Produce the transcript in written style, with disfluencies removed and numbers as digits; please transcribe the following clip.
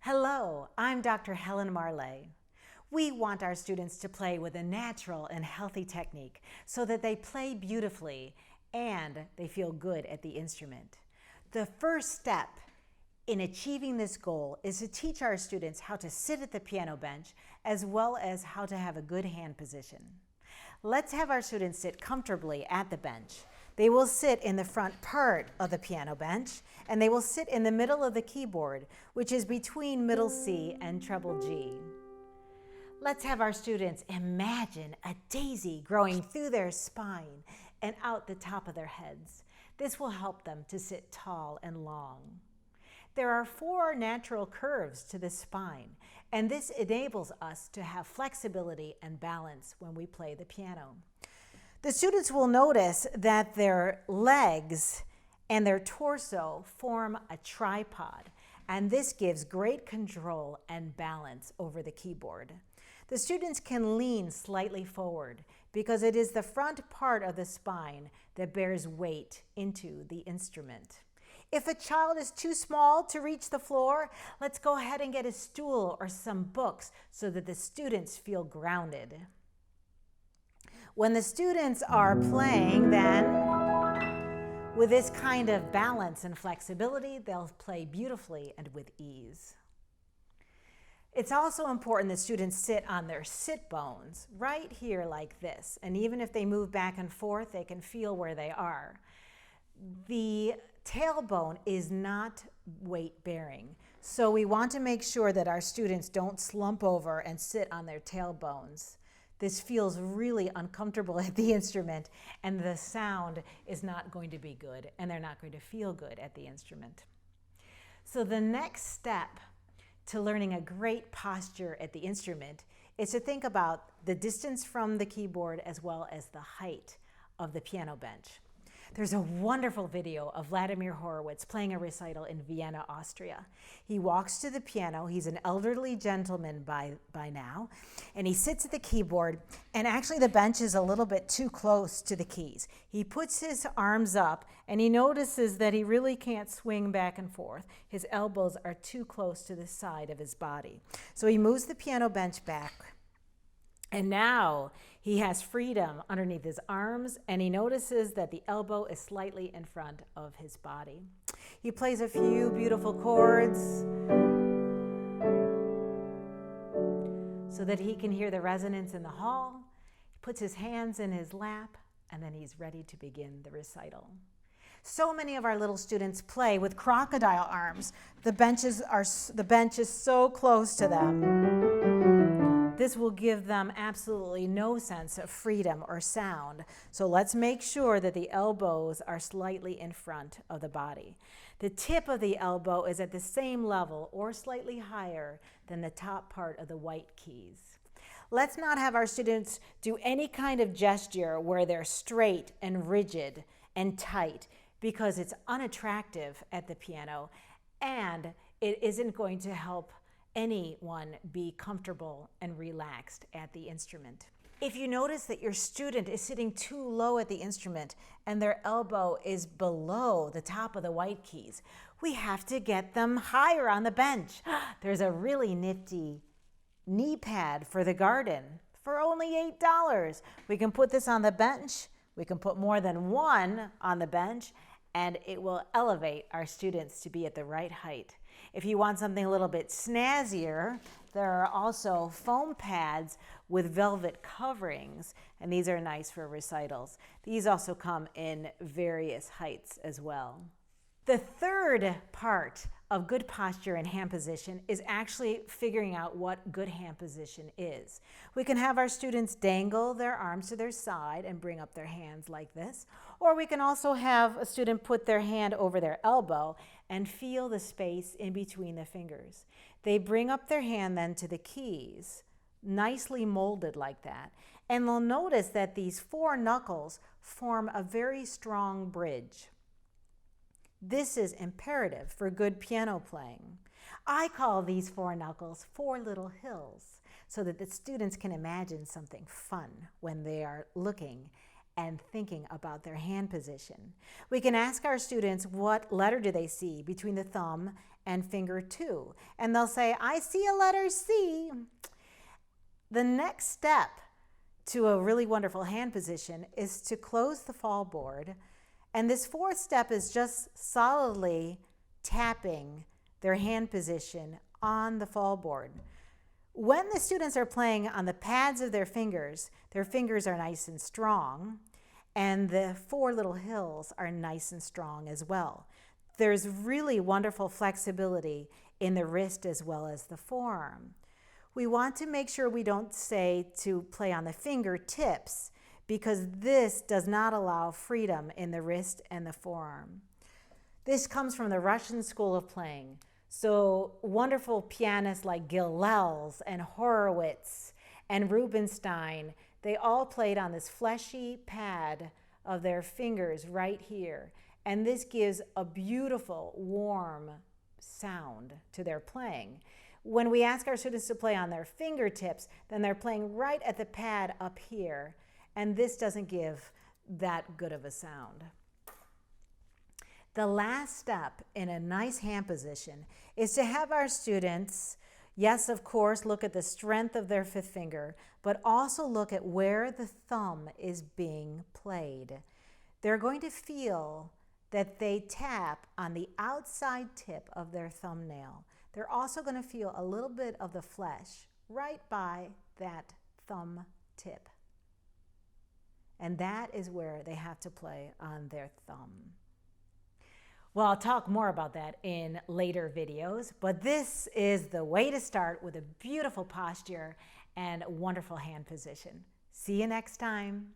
Hello, I'm Dr. Helen Marley. We want our students to play with a natural and healthy technique so that they play beautifully and they feel good at the instrument. The first step in achieving this goal is to teach our students how to sit at the piano bench as well as how to have a good hand position. Let's have our students sit comfortably at the bench. They will sit in the front part of the piano bench, and they will sit in the middle of the keyboard, which is between middle C and treble G. Let's have our students imagine a daisy growing through their spine and out the top of their heads. This will help them to sit tall and long. There are 4 natural curves to the spine, and this enables us to have flexibility and balance when we play the piano. The students will notice that their legs and their torso form a tripod, and this gives great control and balance over the keyboard. The students can lean slightly forward because it is the front part of the spine that bears weight into the instrument. If a child is too small to reach the floor, let's go ahead and get a stool or some books so that the students feel grounded. When the students are playing then, with this kind of balance and flexibility, they'll play beautifully and with ease. It's also important that students sit on their sit bones right here like this. And even if they move back and forth, they can feel where they are. The tailbone is not weight bearing. So we want to make sure that our students don't slump over and sit on their tailbones. This feels really uncomfortable at the instrument, and the sound is not going to be good, and they're not going to feel good at the instrument. So the next step to learning a great posture at the instrument is to think about the distance from the keyboard as well as the height of the piano bench. There's a wonderful video of Vladimir Horowitz playing a recital in Vienna, Austria. He walks to the piano. He's an elderly gentleman by now, and he sits at the keyboard, and actually the bench is a little bit too close to the keys. He puts his arms up, and he notices that he really can't swing back and forth. His elbows are too close to the side of his body. So he moves the piano bench back, and now he has freedom underneath his arms, and he notices that the elbow is slightly in front of his body. He plays a few beautiful chords so that he can hear the resonance in the hall. He puts his hands in his lap, and then he's ready to begin the recital. So many of our little students play with crocodile arms. The bench is so close to them. This will give them absolutely no sense of freedom or sound. So let's make sure that the elbows are slightly in front of the body. The tip of the elbow is at the same level or slightly higher than the top part of the white keys. Let's not have our students do any kind of gesture where they're straight and rigid and tight, because it's unattractive at the piano and it isn't going to help anyone be comfortable and relaxed at the instrument. If you notice that your student is sitting too low at the instrument and their elbow is below the top of the white keys, we have to get them higher on the bench. There's a really nifty knee pad for the garden for only $8. We can put this on the bench. We can put more than one on the bench, and it will elevate our students to be at the right height. If you want something a little bit snazzier, there are also foam pads with velvet coverings, and these are nice for recitals. These also come in various heights as well. The third part of good posture and hand position is actually figuring out what good hand position is. We can have our students dangle their arms to their side and bring up their hands like this, or we can also have a student put their hand over their elbow and feel the space in between the fingers. They bring up their hand then to the keys, nicely molded like that, and they'll notice that these 4 knuckles form a very strong bridge. This is imperative for good piano playing. I call these 4 knuckles 4 little hills so that the students can imagine something fun when they are looking and thinking about their hand position. We can ask our students what letter do they see between the thumb and finger 2, and they'll say, I see a letter C. The next step to a really wonderful hand position is to close the fall board, and this fourth step is just solidly tapping their hand position on the fall board. When the students are playing on the pads of their fingers are nice and strong, and the 4 little hills are nice and strong as well. There's really wonderful flexibility in the wrist as well as the forearm. We want to make sure we don't say to play on the fingertips, because this does not allow freedom in the wrist and the forearm. This comes from the Russian school of playing. So wonderful pianists like Gilels and Horowitz and Rubinstein, they all played on this fleshy pad of their fingers right here. And this gives a beautiful, warm sound to their playing. When we ask our students to play on their fingertips, then they're playing right at the pad up here. And this doesn't give that good of a sound. The last step in a nice hand position is to have our students, yes, of course, look at the strength of their 5th finger, but also look at where the thumb is being played. They're going to feel that they tap on the outside tip of their thumbnail. They're also going to feel a little bit of the flesh right by that thumb tip. And that is where they have to play on their thumb. Well, I'll talk more about that in later videos, but this is the way to start with a beautiful posture and wonderful hand position. See you next time.